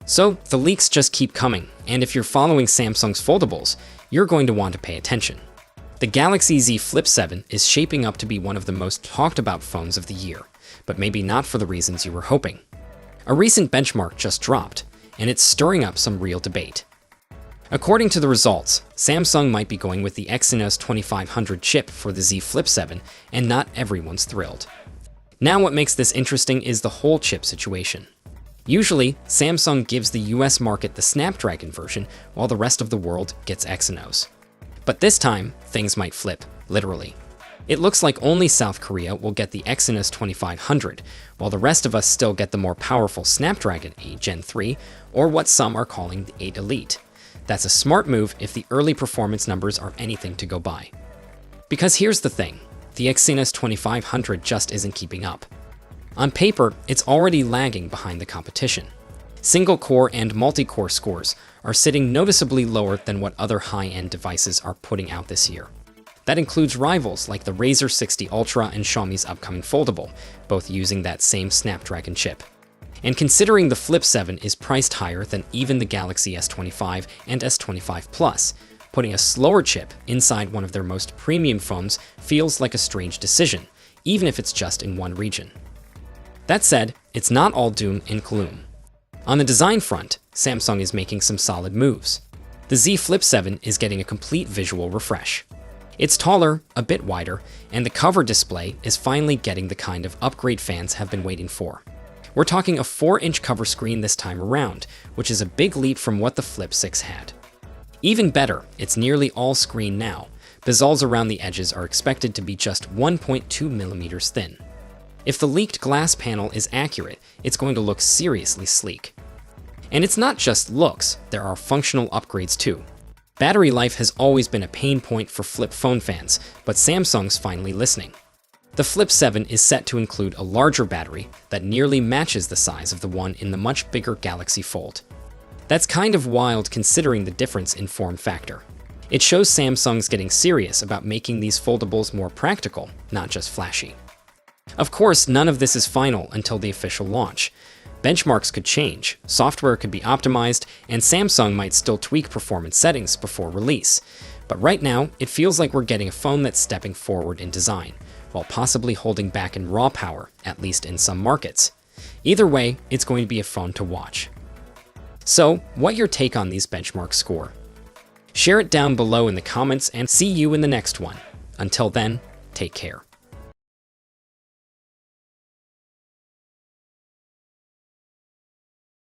So the leaks just keep coming, and if you're following Samsung's foldables, you're going to want to pay attention. The Galaxy Z Flip 7 is shaping up to be one of the most talked about phones of the year, but maybe not for the reasons you were hoping. A recent benchmark just dropped, and it's stirring up some real debate. According to the results, Samsung might be going with the Exynos 2500 chip for the Z Flip 7, and not everyone's thrilled. Now what makes this interesting is the whole chip situation. Usually, Samsung gives the US market the Snapdragon version, while the rest of the world gets Exynos. But this time, things might flip, literally. It looks like only South Korea will get the Exynos 2500, while the rest of us still get the more powerful Snapdragon 8 Gen 3, or what some are calling the 8 Elite. That's a smart move if the early performance numbers are anything to go by. Because here's the thing, the Exynos 2500 just isn't keeping up. On paper, it's already lagging behind the competition. Single-core and multi-core scores are sitting noticeably lower than what other high-end devices are putting out this year. That includes rivals like the Razer 60 Ultra and Xiaomi's upcoming foldable, both using that same Snapdragon chip. And considering the Flip 7 is priced higher than even the Galaxy S25 and S25 Plus, putting a slower chip inside one of their most premium phones feels like a strange decision, even if it's just in one region. That said, it's not all doom and gloom. On the design front, Samsung is making some solid moves. The Z Flip 7 is getting a complete visual refresh. It's taller, a bit wider, and the cover display is finally getting the kind of upgrade fans have been waiting for. We're talking a 4-inch cover screen this time around, which is a big leap from what the Flip 6 had. Even better, it's nearly all screen now. Bezels around the edges are expected to be just 1.2 millimeters thin. If the leaked glass panel is accurate, it's going to look seriously sleek. And it's not just looks, there are functional upgrades too. Battery life has always been a pain point for flip phone fans, but Samsung's finally listening. The Flip 7 is set to include a larger battery that nearly matches the size of the one in the much bigger Galaxy Fold. That's kind of wild considering the difference in form factor. It shows Samsung's getting serious about making these foldables more practical, not just flashy. Of course, none of this is final until the official launch. Benchmarks could change, software could be optimized, and Samsung might still tweak performance settings before release. But right now, it feels like we're getting a phone that's stepping forward in design, while possibly holding back in raw power, at least in some markets. Either way, it's going to be a phone to watch. So, what's your take on these benchmarks score? Share it down below in the comments and see you in the next one. Until then, take care.